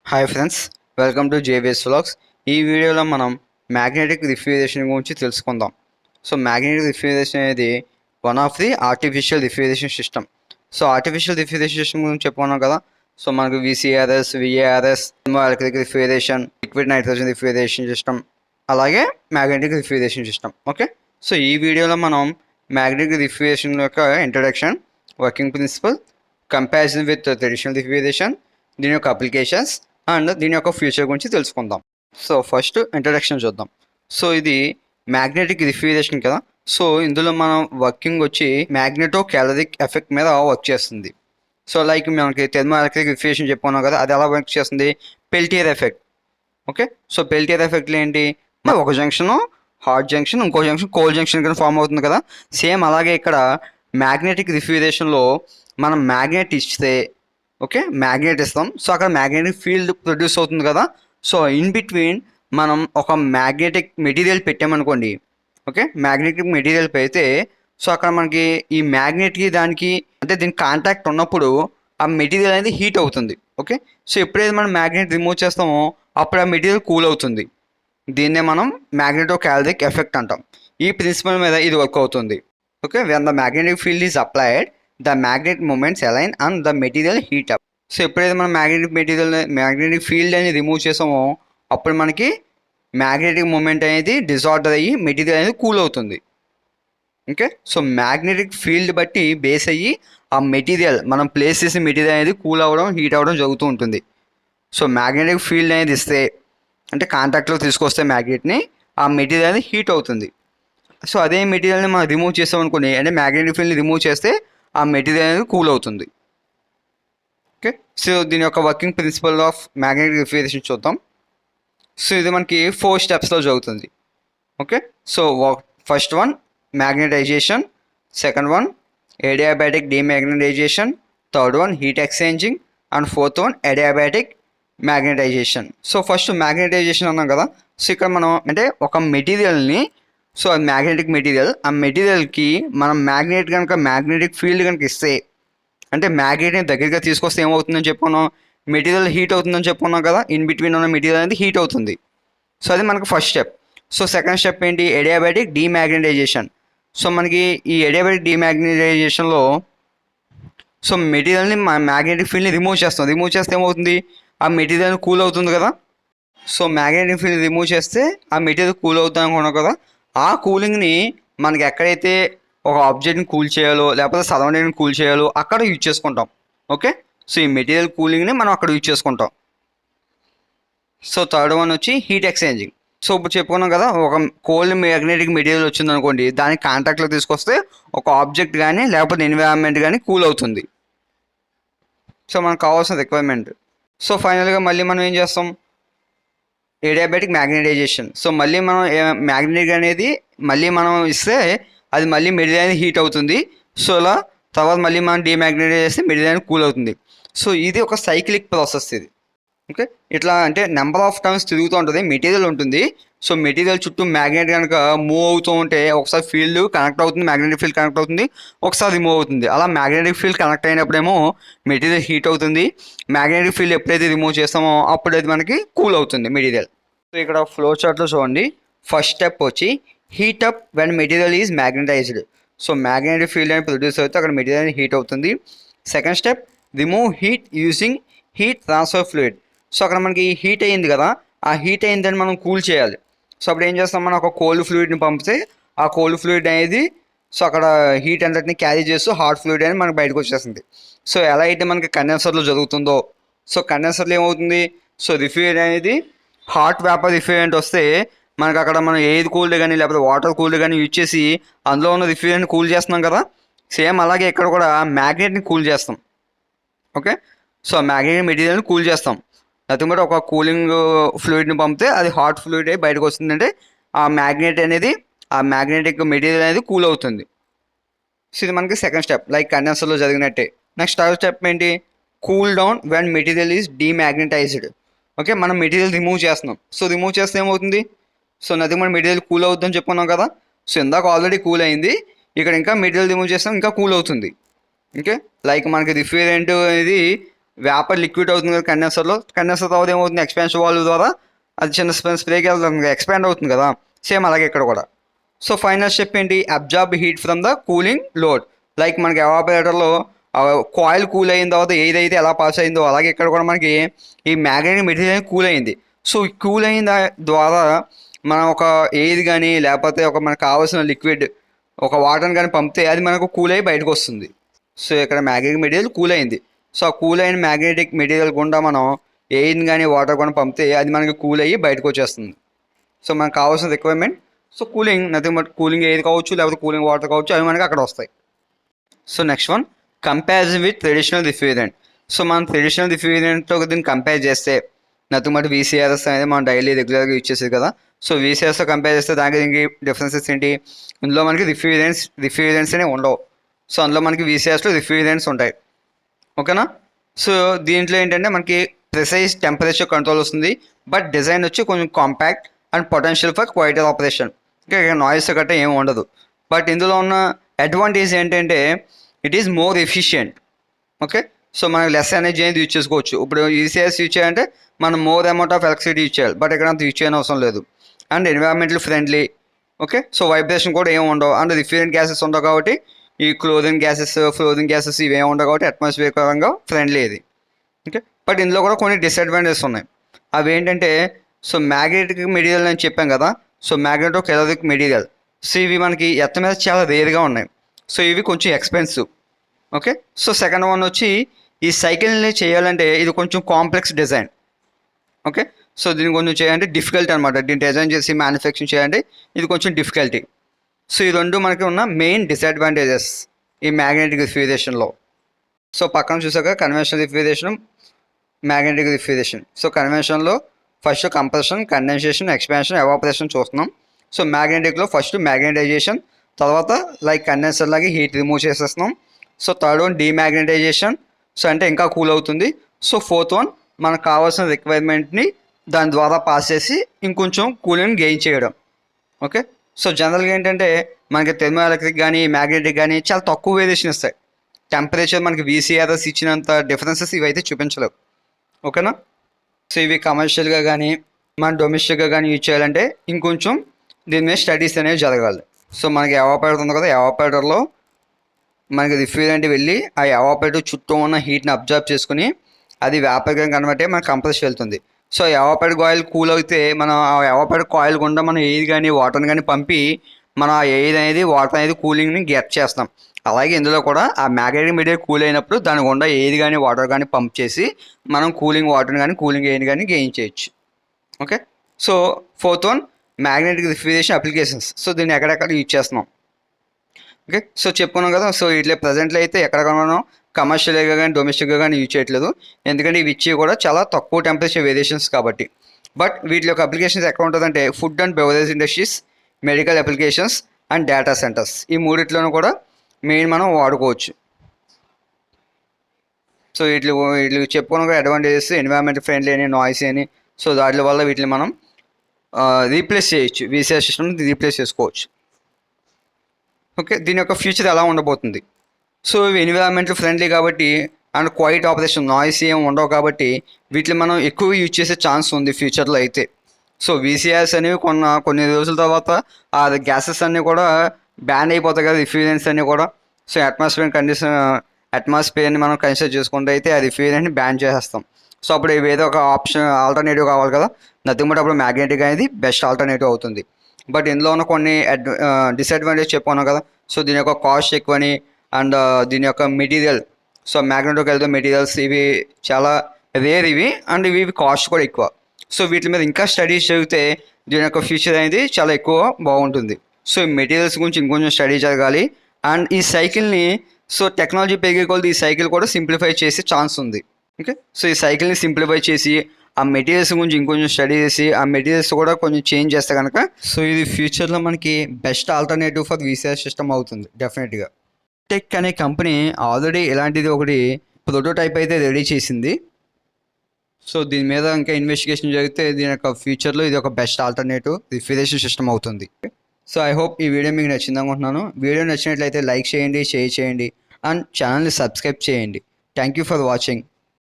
Hi friends, welcome to JBS vlogs. ఈ వీడియోలో మనం మ్యాగ్నెటిక్ రిఫ్రిజరేషన్ గురించి తెలుసుకుందాం. సో మ్యాగ్నెటిక్ రిఫ్రిజరేషన్ అనేది one of the artificial refrigeration system. So artificial refrigeration system గురించి చెప్పుకున్నాం కదా. సో మనకు VCRS, VARS, electric refrigeration, liquid nitrogen refrigeration system, అలాగే magnetic refrigeration system. Okay, so ఈ వీడియోలో మనం మ్యాగ్నెటిక్ రిఫ్రిజరేషన్ యొక్క introduction, working principle, comparison with traditional refrigeration, దీని యొక్క అప్లికేషన్స్ అండ్ దీని యొక్క ఫ్యూచర్ గురించి తెలుసుకుందాం. సో ఫస్ట్ ఇంట్రడక్షన్ చూద్దాం. సో ఇది మ్యాగ్నెటిక్ రిఫ్రిజరేషన్ కదా. సో ఇందులో మనం వర్కింగ్ వచ్చి మ్యాగ్నెటో క్యాలరిక్ ఎఫెక్ట్ మీద వర్క్ చేస్తుంది. సో లైక్ మనకి థెర్మో ఎలక్ట్రిక్ రిఫ్రిజరేషన్ చెప్పుకున్నాం కదా, అది ఎలా వర్క్ చేస్తుంది? Peltier effect. Okay, so Peltier ఎఫెక్ట్లు ఏంటి? ఒక జంక్షన్ హాట్ జంక్షన్, ఇంకో జంక్షన్ కోల్డ్ జంక్షన్ కింద ఫామ్ అవుతుంది కదా. సేమ్ అలాగే ఇక్కడ మ్యాగ్నెటిక్ రిఫ్రిజరేషన్లో మనం మ్యాగ్నెట్ ఇస్తే, ఓకే, మ్యాగ్నెట్ ఇస్తాం. సో అక్కడ మ్యాగ్నెటిక్ ఫీల్డ్ ప్రొడ్యూస్ అవుతుంది కదా. సో ఇన్ బిట్వీన్ మనం ఒక మ్యాగ్నెటిక్ మెటీరియల్ పెట్టామనుకోండి, ఓకే, మ్యాగ్నెటిక్ మెటీరియల్ పెడితే సో అక్కడ మనకి ఈ మ్యాగ్నెట్కి దానికి అంటే దీనికి కాంటాక్ట్ ఉన్నప్పుడు ఆ మెటీరియల్ అనేది హీట్ అవుతుంది. ఓకే, సో ఎప్పుడైతే మనం మ్యాగ్నెట్ రిమూవ్ చేస్తామో అప్పుడు ఆ మెటీరియల్ కూల్ అవుతుంది. దీన్నే మనం మ్యాగ్నెటో క్యాలరిక్ ఎఫెక్ట్ అంటాం. ఈ ప్రిన్సిపల్ మీద ఇది వర్క్ అవుతుంది. Okay, when the magnetic field is applied, the magnet moments align and the material heat up. So ఎప్పుడైతే మనం మ్యాగ్నెటిక్ ఫీల్డ్ అనేది రిమూవ్ చేసామో అప్పుడు మనకి మ్యాగ్నెటిక్ మూమెంట్ అనేది డిజార్డర్ అయ్యి మెటీరియల్ అనేది కూల్ అవుతుంది. ఓకే, సో మ్యాగ్నెటిక్ ఫీల్డ్ బట్టి బేస్ అయ్యి ఆ మెటీరియల్ మనం ప్లేస్ చేసే మెటీరియల్ అనేది కూల్ అవ్వడం, హీట్ అవ్వడం జరుగుతూ ఉంటుంది. సో మ్యాగ్నెటిక్ ఫీల్డ్ అనేది ఇస్తే అంటే కాంటాక్ట్లో తీసుకొస్తే మ్యాగ్నెట్ని, ఆ మెటీరియల్ అనేది హీట్ అవుతుంది. సో అదే మెటీరియల్ని మనం రిమూవ్ చేస్తామనుకోండి, అంటే మ్యాగ్నెటిక్ ఫీల్డ్ని రిమూవ్ చేస్తే ఆ మెటీరియల్ అనేది కూల్ అవుతుంది. ఓకే, సో దీని యొక్క working principle of magnetic refrigeration చూద్దాం. సో ఇది మనకి 4 స్టెప్స్లో జరుగుతుంది. Okay, so first one magnetization, second one adiabatic demagnetization, third one heat exchanging and fourth one adiabatic magnetization. So first magnetization అన్నాం కదా. సో ఇక్కడ మనం అంటే ఒక మెటీరియల్ని, సో అది మ్యాగ్నెటిక్ మెటీరియల్, ఆ మెటీరియల్కి మనం మ్యాగ్నెటిక్ ఫీల్డ్ కనుక ఇస్తే, అంటే మ్యాగ్నెట్ని దగ్గరగా తీసుకొస్తే ఏమవుతుందని చెప్పుకున్నాం? మెటీరియల్ హీట్ అవుతుందని చెప్పుకున్నాం కదా. ఇన్ బిట్వీన్ ఉన్న మెటీరియల్ అనేది హీట్ అవుతుంది. సో అది మనకు first step. So second step ఏంటి? అడియాబాటిక్ డీమ్యాగ్నటైజేషన్. సో మనకి ఈ అడియాబాటిక్ డీమ్యాగ్నటైజేషన్లో సో మెటీరియల్ని మ్యాగ్నెటిక్ ఫీల్డ్ని రిమూవ్ చేస్తే ఏమవుతుంది? ఆ మెటీరియల్ కూల్ అవుతుంది కదా. సో మ్యాగ్నెటిక్ ఫీల్డ్ రిమూవ్ చేస్తే ఆ మెటీరియల్ కూల్ అవుతుంది అనుకున్నాం కదా. ఆ కూలింగ్ని మనకి ఎక్కడైతే ఒక ఆబ్జెక్ట్ని కూల్ చేయాలో లేకపోతే సరౌండింగ్ని కూల్ చేయాలో అక్కడ యూజ్ చేసుకుంటాం. ఓకే, సో ఈ మెటీరియల్ కూలింగ్ని మనం అక్కడ యూజ్ చేసుకుంటాం. సో థర్డ్ వన్ వచ్చి హీట్ ఎక్స్చేంజింగ్. సో ఇప్పుడు చెప్పుకున్నాం కదా, ఒక కోల్డ్ మ్యాగ్నెటిక్ మెటీరియల్ వచ్చింది అనుకోండి, దానికి కాంటాక్ట్లో తీసుకొస్తే ఒక ఆబ్జెక్ట్ కానీ లేకపోతే ఎన్విరాన్మెంట్ కానీ కూల్ అవుతుంది. సో మనకు కావాల్సిన రిక్వైర్మెంట్. సో ఫైనల్గా మళ్ళీ మనం ఏం చేస్తాం? Adiabatic magnetization. సో మళ్ళీ మనం మ్యాగ్నెటిక్ అనేది మళ్ళీ మనం ఇస్తే అది మళ్ళీ మెటీరియల్ అనేది హీట్ అవుతుంది. సో అలా తర్వాత మళ్ళీ మనం డీమ్యాగ్నటైజ్ చేస్తే మెటీరియల్ అనేది కూల్ అవుతుంది. సో ఇది ఒక సైక్లిక్ ప్రాసెస్ ఇది. ఓకే, ఇట్లా అంటే నెంబర్ ఆఫ్ టైమ్స్ తిరుగుతూ ఉంటుంది. మెటీరియల్ ఉంటుంది. సో మెటీరియల్ చుట్టూ మ్యాగ్నెట్ కనుక మూవ్ అవుతూ ఉంటే ఒకసారి ఫీల్డ్ కనెక్ట్ అవుతుంది, మ్యాగ్నెటిక్ ఫీల్డ్ కనెక్ట్ అవుతుంది, ఒకసారి రిమూవ్ అవుతుంది. అలా మ్యాగ్నెటిక్ ఫీల్డ్ కనెక్ట్ అయినప్పుడేమో మెటీరియల్ హీట్ అవుతుంది. మ్యాగ్నెటిక్ ఫీల్డ్ ఎప్పుడైతే రిమూవ్ చేస్తామో అప్పుడు అది మనకి కూల్ అవుతుంది మెటీరియల్. సో ఇక్కడ ఫ్లో చార్ట్లో చూడండి. ఫస్ట్ స్టెప్ వచ్చి heat up when material is magnetised. So magnetic field అనేది ప్రొడ్యూస్ అవుతే అక్కడ మెటీరియల్ హీట్ అవుతుంది. Second step remove heat using heat transfer fluid. So అక్కడ మనకి హీట్ అయ్యింది కదా, ఆ హీట్ అయిందని మనం కూల్ చేయాలి. సో అప్పుడు ఏం చేస్తాం? మనం ఒక కోల్డ్ ఫ్లూయిడ్ని పంపితే ఆ కోల్డ్ ఫ్లూయిడ్ అనేది సో అక్కడ హీట్ అంతటిని క్యారీ చేస్తూ హాట్ ఫ్లూయిడ్ అనేది మనకి బయటకు వచ్చేస్తుంది. సో ఎలా అయితే మనకి కండెన్సర్లో జరుగుతుందో, సో కండెన్సర్లో ఏమవుతుంది? సో రిఫ్రిజరెంట్ అనేది హాట్ వేపర్ రిఫ్రిజరెంట్ వస్తే మనకు అక్కడ మనం ఎయిర్ కూల్డ్ కానీ లేకపోతే వాటర్ కూల్డ్ కానీ యూజ్ చేసి అందులో ఉన్న రిఫ్రిజరెంట్ కూల్ చేస్తున్నాం కదా. సేమ్ అలాగే ఇక్కడ కూడా మ్యాగ్నెట్ని కూల్ చేస్తాం. ఓకే, సో మ్యాగ్నెటిక్ మెటీరియల్ని కూల్ చేస్తాం. నథింగ్ బట్ ఒక కూలింగ్ ఫ్లూయిడ్ని పంపితే అది హాట్ ఫ్లూయిడ్ అయి బయటకు వస్తుందంటే ఆ మ్యాగ్నెటిక్ మెటీరియల్ అనేది కూల్ అవుతుంది. సో ఇది మనకి సెకండ్ స్టెప్, లైక్ కండెన్సర్లో జరిగినట్టే. నెక్స్ట్ థర్డ్ స్టెప్ ఏంటి? Cool down when material is demagnetized. Okay, మనం మెటీరియల్ రిమూవ్ చేస్తున్నాం. సో రిమూవ్ చేస్తే ఏమవుతుంది? So nothing but material cool అవుతుందని చెప్పుకున్నాం కదా. సో ఇందాక ఆల్రెడీ కూల్ అయింది, ఇక్కడ ఇంకా మెటీరియల్ రిమూవ్ చేస్తాం ఇంకా కూల్ అవుతుంది. ఓకే, లైక్ మనకి రిఫ్రిజరెంట్ అనేది వేపర్ లిక్విడ్ అవుతుంది కదా కండెన్సర్లో. కండెన్సర్ తర్వాత ఏమవుతుంది, ఎక్స్పాన్షన్ వాల్వ్ ద్వారా అది చిన్న స్ప్రేకి వెళ్తుంది, ఎక్స్పాండ్ అవుతుంది కదా. సేమ్ అలాగే ఇక్కడ కూడా. సో ఫైనల్ స్టెప్ ఏంటి, absorb heat from the cooling load. Like మనకి ఎవాపరేటర్లో కాయిల్ కూల్ అయిన తర్వాత ఏదైతే ఎలా పాస్ అయిందో అలాగే ఇక్కడ కూడా మనకి ఈ మ్యాగ్నెటిక్ మెటీరియల్ కూల్ అయింది. సో ఈ కూల్ అయిన ద్వారా మనం ఒక ఎయిర్ కానీ లేకపోతే ఒక మనకు కావాల్సిన లిక్విడ్ ఒక వాటర్ని కానీ పంపితే అది మనకు కూల్ అయ్యి బయటకు వస్తుంది. సో ఇక్కడ మ్యాగ్నెటిక్ మెటీరియల్ కూల్ అయింది. సో ఆ కూల్ అయిన మ్యాగ్నెటిక్ మెటీరియల్ గుండా మనం ఎయిర్ని కానీ వాటర్ కానీ పంపితే అది మనకి కూల్ అయ్యి బయటకు వచ్చేస్తుంది. సో మనకు కావాల్సిన requirement, so cooling nothing but cooling air కావచ్చు లేకపోతే కూలింగ్ వాటర్ కావచ్చు, అవి మనకి అక్కడ వస్తాయి. So next one, comparison with traditional refrigerant. So మనం ట్రెడిషనల్ రిఫ్రిజరెంట్తో దీన్ని కంపేర్ చేస్తే నథింగ్ బట్ వీసీఆర్ఎస్ అనేది మనం డైలీ రెగ్యులర్గా యూజ్ చేసేది కదా. సో వీసీఆర్ఎస్తో కంపేర్ చేస్తే దానికి దీనికి డిఫరెన్సెస్ ఏంటి, ఇందులో మనకి రిఫ్రిజరెంట్స్ అనేవి ఉండవు. సో అందులో మనకి వీసీఆర్ఎస్లో రిఫ్రిజరెంట్స్ ఉంటాయి. ఓకేనా. సో దీంట్లో ఏంటంటే మనకి ప్రిసైజ్ టెంపరేచర్ కంట్రోల్ వస్తుంది, బట్ డిజైన్ వచ్చి కొంచెం compact and potential for quieter operation. ఇంకా నాయిస్ గట్రా ఏమి ఉండదు. బట్ ఇందులో ఉన్న అడ్వాంటేజ్ ఏంటంటే it is more efficient. Okay. So మనకి లెస్ ఎనర్జీ అనేది యూజ్ చేసుకోవచ్చు. ఇప్పుడు ఈసీఎస్ యూజ్ చేయాలంటే మనం more amount of electricity use చేయాలి, బట్ ఇక్కడ అంత యూజ్ చేయని అవసరం లేదు. And environmental friendly. Okay. So vibration కూడా ఏమి ఉండవు. అండ్ రిఫ్రిజరెంట్ గ్యాసెస్ ఉండవు కాబట్టి ఈ క్లోరిన్ గ్యాసెస్, ఫ్లోరిన్ గ్యాసెస్ ఇవేమి ఉండవు కాబట్టి అట్మాస్ఫియర్ పరంగా ఫ్రెండ్లీ ఇది. ఓకే. బట్ ఇందులో కూడా కొన్ని డిసడ్వాంటేజెస్ ఉన్నాయి. అవి ఏంటంటే, సో మ్యాగ్నెటిక్ మెటీరియల్ అని చెప్పాం కదా. So magneto caloric material. So ఇవి మనకి ఎర్త్ మీద చాలా రేర్గా ఉన్నాయి. సో ఇవి కొంచెం expensive. Okay. So second one వచ్చి ఈ సైకిల్ని చేయాలంటే ఇది కొంచెం కాంప్లెక్స్ డిజైన్. ఓకే. సో దీన్ని కొంచెం చేయాలంటే డిఫికల్ట్ అనమాట. దీన్ని డిజైన్ చేసి మ్యానుఫ్యాక్చరింగ్ చేయాలంటే ఇది కొంచెం డిఫికల్టీ. సో ఈ రెండు మనకి ఉన్న మెయిన్ డిసడ్వాంటేజెస్ ఈ మ్యాగ్నెటిక్ రిఫ్రిజరేషన్లో. సో పక్కన చూసాక conventional refrigeration, magnetic refrigeration. So కన్వెన్షన్లో first compression, condensation, expansion, evaporation చూస్తున్నాం. సో మ్యాగ్నెటిక్లో ఫస్ట్ మ్యాగ్నెటైజేషన్, తర్వాత లైక్ కండెన్సర్ లాగే హీట్ రిమూవ్ చేసేస్తున్నాం. So third one demagnetization. So అంటే ఇంకా కూల్ అవుతుంది. సో ఫోర్త్ వన్ మనకు కావాల్సిన రిక్వైర్మెంట్ని దాని ద్వారా పాస్ చేసి ఇంకొంచెం కూలింగ్ గెయిన్ చేయడం. ఓకే. సో జనరల్గా ఏంటంటే మనకి థెర్మో ఎలక్ట్రిక్ కానీ మ్యాగ్నెటిక్ కానీ చాలా తక్కువ వేరియేషన్ ఇస్తాయి. టెంపరేచర్ మనకి వీసీఆర్ఎస్ ఇచ్చినంత డిఫరెన్సెస్ ఇవైతే చూపించలేవు. ఓకేనా. సో ఇవి కమర్షియల్గా కానీ మన డొమెస్టిక్గా కానీ యూజ్ చేయాలంటే ఇంకొంచెం దీని మీద స్టడీస్ అనేవి జరగాలి. సో మనకి ఎవాపరేటర్ ఉంది కదా, ఎవాపరేటర్లో మనకి రిఫ్రిజరెంట్ వెళ్ళి ఆ ఎవాపరేటర్ చుట్టూ ఉన్న హీట్ని అబ్జర్వ్ చేసుకుని అది వేపర్గా కన్వర్ట్ అయ్యి మన కంప్రెస్ వెళ్తుంది. సో ఎవాపరేటర్ కాయిల్ కూల్ అయితే మనం ఆ ఎవాపరేటర్ కాయిల్ గుండా మనం ఎయిర్ కానీ వాటర్ని కానీ పంపి మనం ఆ ఎయిర్ అనేది వాటర్ అనేది కూలింగ్ని గెట్ చేస్తాం. అలాగే ఇందులో కూడా ఆ మ్యాగ్నెటిక్ మెటీరియల్ కూల్ అయినప్పుడు దాని గుండా ఎయిర్ కానీ వాటర్ కానీ పంప్ చేసి మనం కూలింగ్ వాటర్ని కానీ కూలింగ్ ఎయిర్ కానీ గెయిన్ చేయొచ్చు. Okay. So fourth one magnetic refrigeration applications. So దీన్ని ఎక్కడెక్కడ యూజ్ చేస్తున్నాం. ఓకే. సో చెప్పుకున్నాం కదా. సో ఇట్లా ప్రజెంట్లో అయితే ఎక్కడ మనం కమర్షియల్గా కానీ డొమెస్టిక్గా కానీ యూజ్ చేయట్లేదు, ఎందుకంటే ఇవి ఇచ్చి కూడా చాలా తక్కువ టెంపరేచర్ వేరియేషన్స్ కాబట్టి. బట్ వీటి యొక్క అప్లికేషన్స్ ఎక్కడ ఉంటుందంటే food and beverage industries, medical applications and data centres. ఈ మూడిట్లోనూ కూడా మెయిన్ మనం వాడుకోవచ్చు. సో వీటికి చెప్పుకున్న అడ్వాంటేజెస్ ఎన్విరాన్మెంట్ ఫ్రెండ్లీ అని, నాయిస్ అని. సో దాటి వల్ల వీటిని మనం రీప్లేస్ చేయొచ్చు, వీసీఆర్ సిస్టమ్ని రీప్లేస్ చేసుకోవచ్చు. ఓకే. దీని యొక్క ఫ్యూచర్ ఎలా ఉండబోతుంది. సో ఇవి ఎన్విరాన్మెంటల్ ఫ్రెండ్లీ కాబట్టి అండ్ క్వైట్ ఆపరేషన్, నాయిస్ ఏం ఉండవు కాబట్టి వీటిని మనం ఎక్కువ యూజ్ చేసే ఛాన్స్ ఉంది ఫ్యూచర్లో అయితే. సో వీసీఆర్స్ అనేవి కొన్ని రోజుల తర్వాత ఆ గ్యాసెస్ అన్నీ కూడా బ్యాన్ అయిపోతాయి కదా, రిఫ్రిజరెంట్స్ అన్నీ కూడా. సో అట్మాస్ఫియర్ని మనం కన్సిడర్ చేసుకుంటే అయితే ఆ రిఫ్రిజరెంట్ని బ్యాన్ చేసేస్తాం. సో అప్పుడు ఏదో ఒక ఆప్షన్ ఆల్టర్నేటివ్ కావాలి కదా, నథింగ్ బట్ అప్పుడు మ్యాగ్నెటిక్ అనేది బెస్ట్ ఆల్టర్నేటివ్ అవుతుంది. బట్ ఇందులో ఉన్న కొన్ని డిసడ్వాంటేజ్ చెప్పుకున్నాం కదా. సో దీని యొక్క కాస్ట్ ఎక్కువని అండ్ దీని యొక్క మెటీరియల్, సో మ్యాగ్నెటిక్ వెళ్తే మెటీరియల్స్ ఇవి చాలా రేర్ ఇవి అండ్ ఇవి కాస్ట్ కూడా ఎక్కువ. సో వీటి మీద ఇంకా స్టడీస్ జరిగితే దీని యొక్క ఫ్యూచర్ అనేది చాలా ఎక్కువ బాగుంటుంది. సో ఈ మెటీరియల్స్ గురించి ఇంకొంచెం స్టడీ జరగాలి. అండ్ ఈ సైకిల్ని సో టెక్నాలజీ పెరిగే కొలది ఈ సైకిల్ కూడా సింప్లిఫై చేసే ఛాన్స్ ఉంది. ఓకే. సో ఈ సైకిల్ని సింప్లిఫై చేసి ఆ మెటీరియల్స్ గురించి ఇంకొంచెం స్టడీ చేసి ఆ మెటీరియల్స్ కూడా కొంచెం చేంజ్ చేస్తే కనుక సో ఇది ఫ్యూచర్లో మనకి best alternative for VCR system అవుతుంది డెఫినెట్గా. టెక్ అనే కంపెనీ ఆల్రెడీ ఇలాంటిది ఒకటి ప్రోటోటైప్ అయితే రెడీ చేసింది. సో దీని మీద ఇంకా ఇన్వెస్టిగేషన్ జరిగితే దీని యొక్క ఫ్యూచర్లో ఇది ఒక బెస్ట్ ఆల్టర్నేటివ్ రిఫ్రిజరేషన్ సిస్టమ్ అవుతుంది. సో ఐ హోప్ ఈ వీడియో మీకు నచ్చింది అనుకుంటున్నాను. వీడియో నచ్చినట్లయితే లైక్ చేయండి, షేర్ చేయండి అండ్ ఛానల్ని సబ్స్క్రైబ్ చేయండి. Thank you for watching.